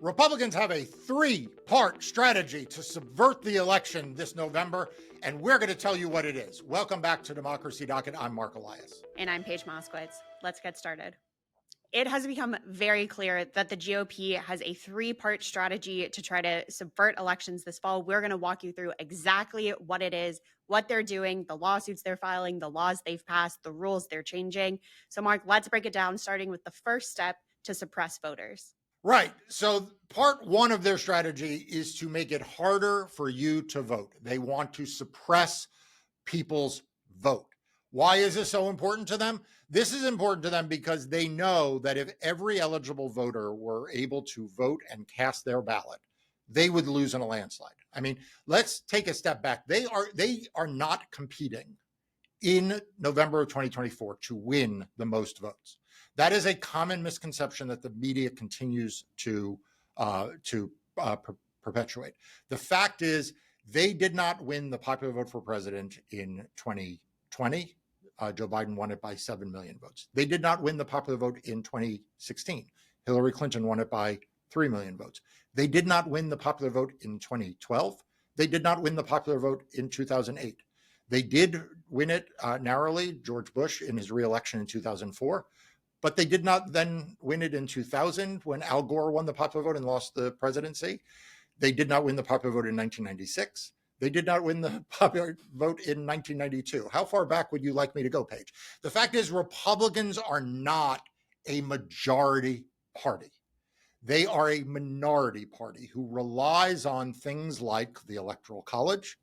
Republicans have a three-part strategy to subvert the election this November, and we're going to tell you what it is. Welcome back to Democracy Docket. I'm Marc Elias. And I'm Paige Moskowitz. Let's get started. It has become very clear that the GOP has a three-part strategy to try to subvert elections this fall. We're going to walk you through exactly what it is, what they're doing, the lawsuits they're filing, the laws they've passed, the rules they're changing. So, Marc, let's break it down, starting with the first step to suppress voters. Right. So part one of their strategy is to make it harder for you to vote. They want to suppress people's vote. Why is this so important to them? This is important to them because they know that if every eligible voter were able to vote and cast their ballot, they would lose in a landslide. I mean, let's take a step back. They are not competing in November of 2024 to win the most votes. That is a common misconception that the media continues to perpetuate. The fact is, they did not win the popular vote for president in 2020. Joe Biden won it by 7 million votes. They did not win the popular vote in 2016. Hillary Clinton won it by 3 million votes. They did not win the popular vote in 2012. They did not win the popular vote in 2008. They did win it narrowly, George Bush in his reelection in 2004, but they did not then win it in 2000 when Al Gore won the popular vote and lost the presidency. They did not win the popular vote in 1996. They did not win the popular vote in 1992. How far back would you like me to go, Paige? The fact is, Republicans are not a majority party. They are a minority party who relies on things like the Electoral College,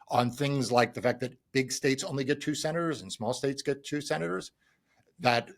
on things like the fact that big states only get 2 senators and small states get 2 senators, that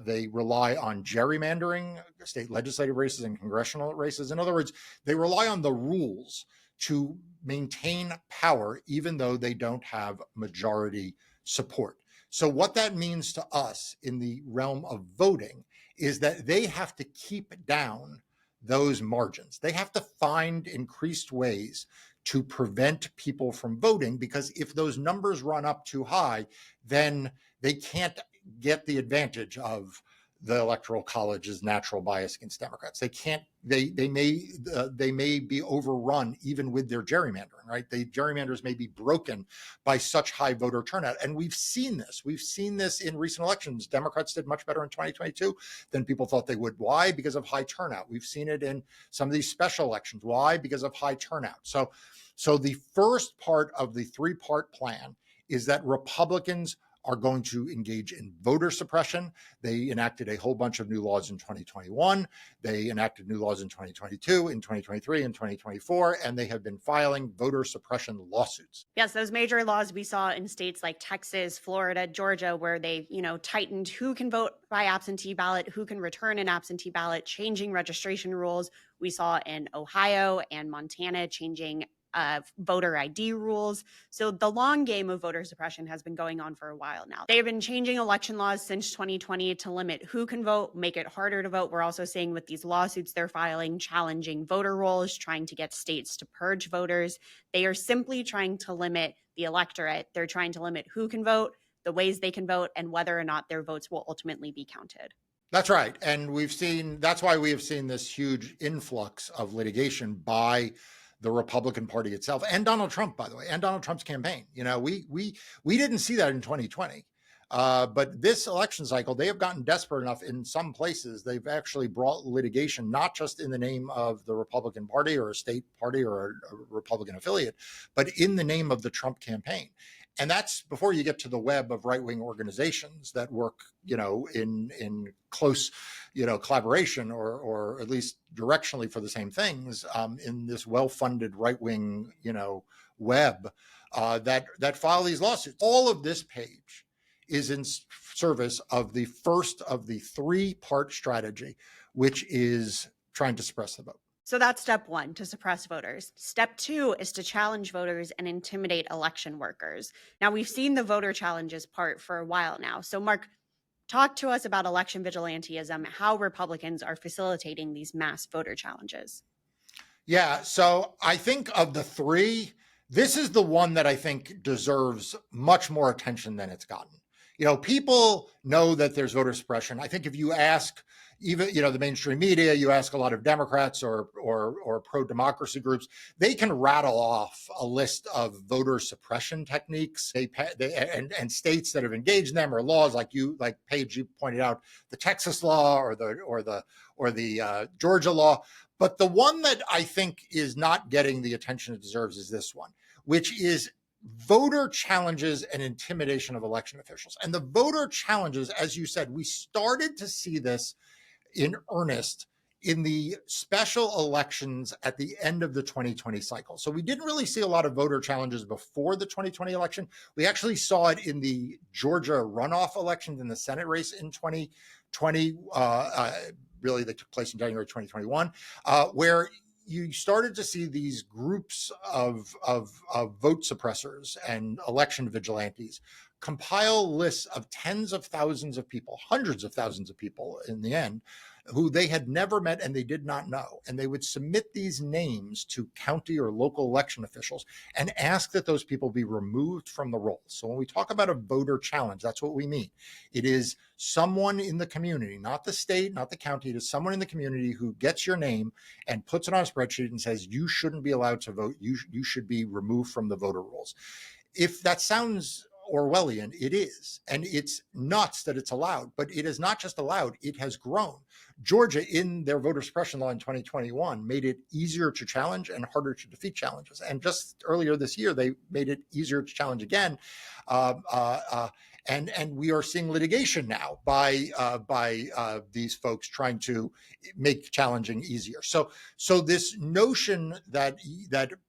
they rely on gerrymandering, state legislative races and congressional races. In other words, they rely on the rules to maintain power, even though they don't have majority support. So what that means to us in the realm of voting is that they have to keep down those margins. They have to find increased ways to prevent people from voting, because if those numbers run up too high, then they can't get the advantage of the Electoral College's natural bias against Democrats. They can't. They may be overrun even with their gerrymandering. Right? The gerrymanders may be broken by such high voter turnout, and we've seen this. We've seen this in recent elections. Democrats did much better in 2022 than people thought they would. Why? Because of high turnout. We've seen it in some of these special elections. Why? Because of high turnout. So the first part of the three-part plan is that Republicans are going to engage in voter suppression. They enacted a whole bunch of new laws in 2021. They enacted new laws in 2022, in 2023, and 2024, and they have been filing voter suppression lawsuits. Yes, those major laws we saw in states like Texas, Florida, Georgia, where they, tightened who can vote by absentee ballot, who can return an absentee ballot, changing registration rules. We saw in Ohio and Montana changing voter ID rules. So the long game of voter suppression has been going on for a while now. They have been changing election laws since 2020 to limit who can vote, make it harder to vote. We're also seeing with these lawsuits they're filing, challenging voter rolls, trying to get states to purge voters. They are simply trying to limit the electorate. They're trying to limit who can vote, the ways they can vote, and whether or not their votes will ultimately be counted. That's right. And that's why we have seen this huge influx of litigation by the Republican Party itself, and Donald Trump, by the way, and Donald Trump's campaign. We didn't see that in 2020, but this election cycle, they have gotten desperate enough in some places. They've actually brought litigation, not just in the name of the Republican Party or a state party or a Republican affiliate, but in the name of the Trump campaign. And that's before you get to the web of right-wing organizations that work, in close, collaboration or at least directionally for the same things in this well-funded right-wing, web that file these lawsuits. All of this, Paige, is in service of the first of the three-part strategy, which is trying to suppress the vote. So that's step one, to suppress voters. Step two is to challenge voters and intimidate election workers. Now, we've seen the voter challenges part for a while now. So, Marc, talk to us about election vigilantism, how Republicans are facilitating these mass voter challenges. Yeah, so I think of the three, this is the one that I think deserves much more attention than it's gotten. People know that there's voter suppression. I think if you ask, even, the mainstream media, you ask a lot of Democrats or pro-democracy groups, they can rattle off a list of voter suppression techniques. And states that have engaged in them, or laws like Paige, you pointed out, the Texas law or the Georgia law. But the one that I think is not getting the attention it deserves is this one, which is voter challenges and intimidation of election officials. And the voter challenges, as you said, we started to see this in earnest in the special elections at the end of the 2020 cycle. So we didn't really see a lot of voter challenges before the 2020 election. We actually saw it in the Georgia runoff elections in the Senate race in 2020, really that took place in January 2021, where you started to see these groups of vote suppressors and election vigilantes compile lists of tens of thousands of people, hundreds of thousands of people in the end, who they had never met and they did not know. And they would submit these names to county or local election officials and ask that those people be removed from the rolls. So when we talk about a voter challenge, that's what we mean. It is someone in the community, not the state, not the county, it is someone in the community who gets your name and puts it on a spreadsheet and says, you shouldn't be allowed to vote. You should be removed from the voter rolls. If that sounds Orwellian, it is. And it's nuts that it's allowed, but it is not just allowed, it has grown. Georgia, in their voter suppression law in 2021, made it easier to challenge and harder to defeat challenges. And just earlier this year, they made it easier to challenge again. And we are seeing litigation now by these folks trying to make challenging easier. So this notion that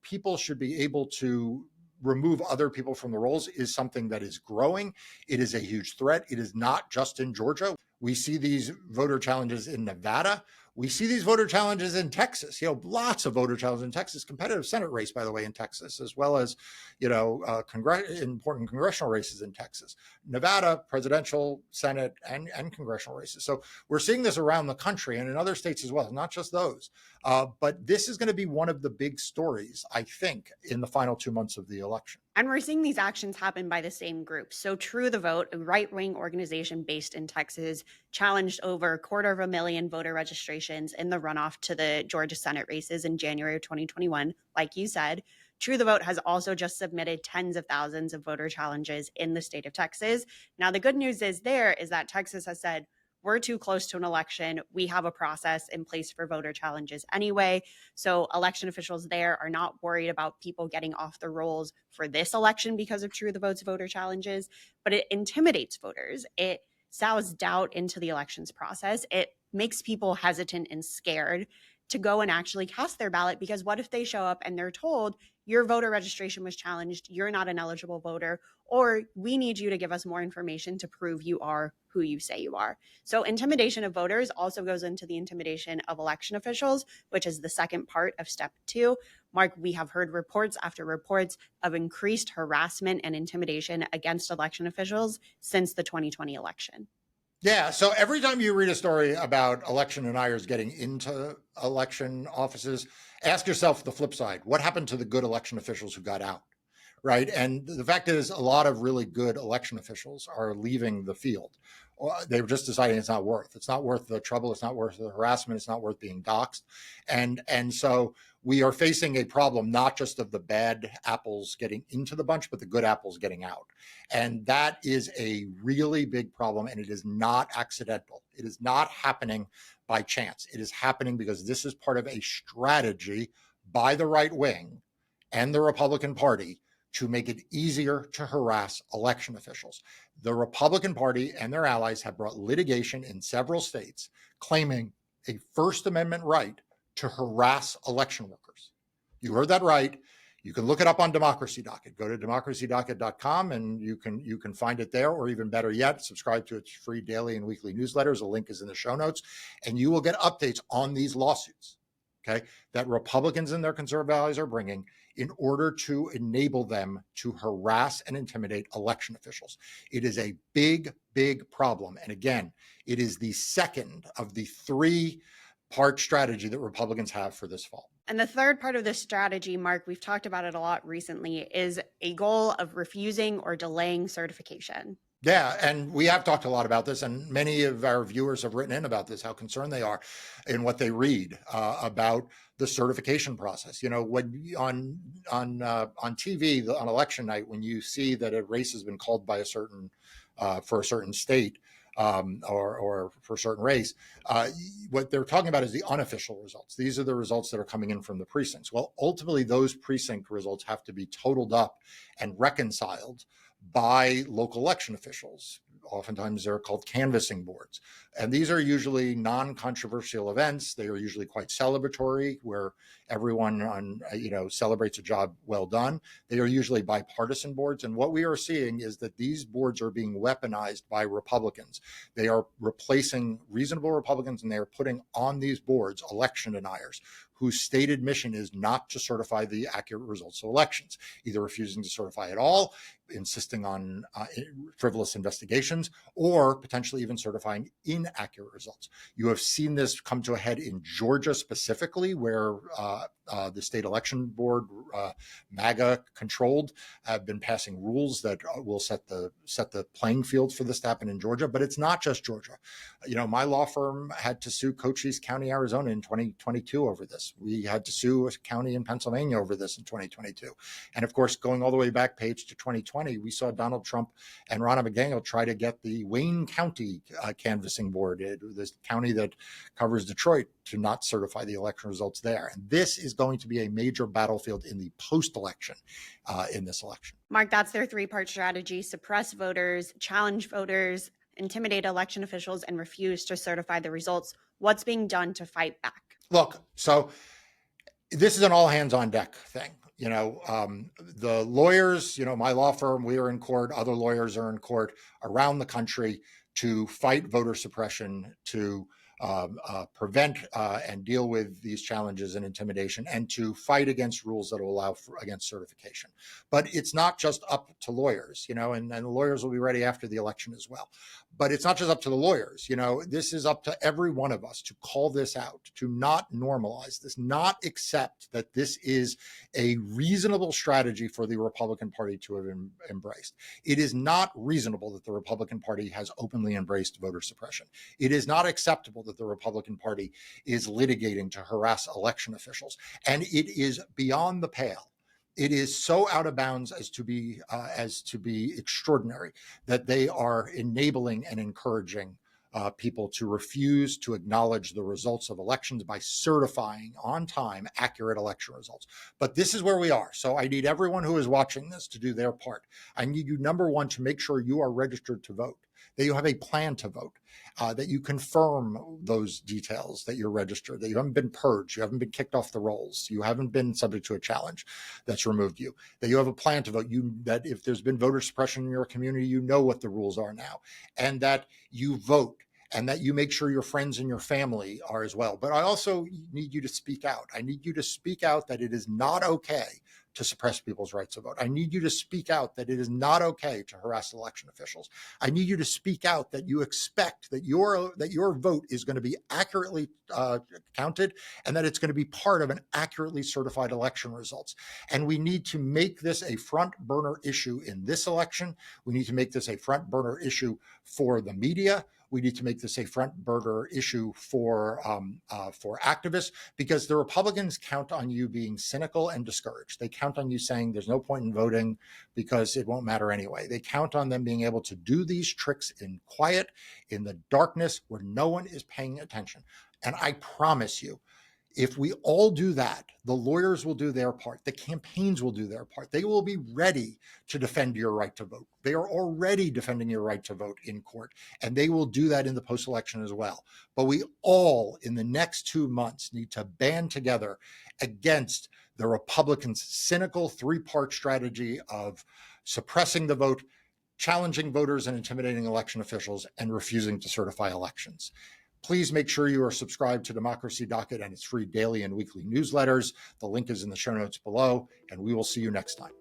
people should be able to remove other people from the rolls is something that is growing. It is a huge threat. It is not just in Georgia. We see these voter challenges in Nevada. We see these voter challenges in Texas, lots of voter challenges in Texas, competitive Senate race, by the way, in Texas, as well as, important congressional races in Texas, Nevada, presidential, Senate, and congressional races. So we're seeing this around the country and in other states as well, not just those. But this is going to be one of the big stories, I think, in the final 2 months of the election. And we're seeing these actions happen by the same group. So True the Vote, a right-wing organization based in Texas, challenged over 250,000 voter registrations in the runoff to the Georgia Senate races in January of 2021. Like you said, True the Vote has also just submitted tens of thousands of voter challenges in the state of Texas. Now, the good news is that Texas has said, we're too close to an election. We have a process in place for voter challenges anyway. So election officials there are not worried about people getting off the rolls for this election because of True the Vote's voter challenges, but it intimidates voters. It sows doubt into the elections process. It makes people hesitant and scared to go and actually cast their ballot, because what if they show up and they're told your voter registration was challenged, you're not an eligible voter, or we need you to give us more information to prove you are who you say you are. So intimidation of voters also goes into the intimidation of election officials, which is the second part of step 2. Marc, we have heard reports after reports of increased harassment and intimidation against election officials since the 2020 election. Yeah, so every time you read a story about election deniers getting into election offices, ask yourself the flip side. What happened to the good election officials who got out, right? And the fact is, a lot of really good election officials are leaving the field. They were just deciding it's not worth the trouble. It's not worth the harassment. It's not worth being doxxed. And so we are facing a problem, not just of the bad apples getting into the bunch, but the good apples getting out. And that is a really big problem. And it is not accidental. It is not happening by chance. It is happening because this is part of a strategy by the right wing and the Republican Party to make it easier to harass election officials. The Republican Party and their allies have brought litigation in several states claiming a First Amendment right to harass election workers. You heard that right. You can look it up on Democracy Docket. Go to democracydocket.com and you can find it there, or even better yet, subscribe to its free daily and weekly newsletters. A link is in the show notes, and you will get updates on these lawsuits, okay, that Republicans and their conservative allies are bringing in order to enable them to harass and intimidate election officials. It is a big, big problem. And again, it is the second of the 3-part strategy that Republicans have for this fall. And the third part of this strategy, Marc, we've talked about it a lot recently, is a goal of refusing or delaying certification. Yeah, and we have talked a lot about this, and many of our viewers have written in about this, how concerned they are in what they read about the certification process. You know, when on TV on election night, when you see that a race has been called by a certain for a certain state or for a certain race, what they're talking about is the unofficial results. These are the results that are coming in from the precincts. Well, ultimately, those precinct results have to be totaled up and reconciled by local election officials. Oftentimes they're called canvassing boards. And these are usually non-controversial events. They are usually quite celebratory, where everyone celebrates a job well done. They are usually bipartisan boards. And what we are seeing is that these boards are being weaponized by Republicans. They are replacing reasonable Republicans, and they are putting on these boards election deniers whose stated mission is not to certify the accurate results of elections, either refusing to certify at all, insisting on frivolous investigations, or potentially even certifying inaccurate results. You have seen this come to a head in Georgia specifically, where the state election board, MAGA controlled, have been passing rules that will set the playing field for this to happen in Georgia. But it's not just Georgia. You know, my law firm had to sue Cochise County, Arizona in 2022 over this. We had to sue a county in Pennsylvania over this in 2022. And of course, going all the way back, Paige, to 2020, we saw Donald Trump and Ronna McDaniel try to get the Wayne County canvassing board, this county that covers Detroit, to not certify the election results there. And this is going to be a major battlefield in the post-election in this election. Marc, that's their three-part strategy: suppress voters, challenge voters, intimidate election officials, and refuse to certify the results. What's being done to fight back? Look, so this is an all hands on deck thing. You know, the lawyers, you know, my law firm, we are in court, other lawyers are in court around the country to fight voter suppression, to prevent and deal with these challenges and intimidation, and to fight against rules that will allow against certification. But it's not just up to lawyers, you know, and the lawyers will be ready after the election as well. But it's not just up to the lawyers, you know, this is up to every one of us to call this out, to not normalize this, not accept that this is a reasonable strategy for the Republican Party to have embraced. It is not reasonable that the Republican Party has openly embraced voter suppression. It is not acceptable that the Republican Party is litigating to harass election officials. And it is beyond the pale. It is so out of bounds as to be extraordinary that they are enabling and encouraging people to refuse to acknowledge the results of elections by certifying on time accurate election results. But this is where we are. So I need everyone who is watching this to do their part. I need you, number one, to make sure you are registered to vote, that you have a plan to vote, that you confirm those details, that you're registered, that you haven't been purged, you haven't been kicked off the rolls, you haven't been subject to a challenge that's removed you, that you have a plan to vote, that if there's been voter suppression in your community, you know what the rules are now, and that you vote, and that you make sure your friends and your family are as well. But I also need you to speak out. I need you to speak out that it is not okay to suppress people's rights to vote. I need you to speak out that it is not okay to harass election officials. I need you to speak out that you expect that your vote is going to be accurately counted, and that it's going to be part of an accurately certified election results. And we need to make this a front burner issue in this election. We need to make this a front burner issue for the media. We need to make this a front burner issue for activists, because the Republicans count on you being cynical and discouraged. They count on you saying there's no point in voting because it won't matter anyway. They count on them being able to do these tricks in quiet, in the darkness, where no one is paying attention. And I promise you, if we all do that, the lawyers will do their part. The campaigns will do their part. They will be ready to defend your right to vote. They are already defending your right to vote in court, and they will do that in the post-election as well. But we all, in the next 2 months, need to band together against the Republicans' cynical three-part strategy of suppressing the vote, challenging voters and intimidating election officials, and refusing to certify elections. Please make sure you are subscribed to Democracy Docket and its free daily and weekly newsletters. The link is in the show notes below, and we will see you next time.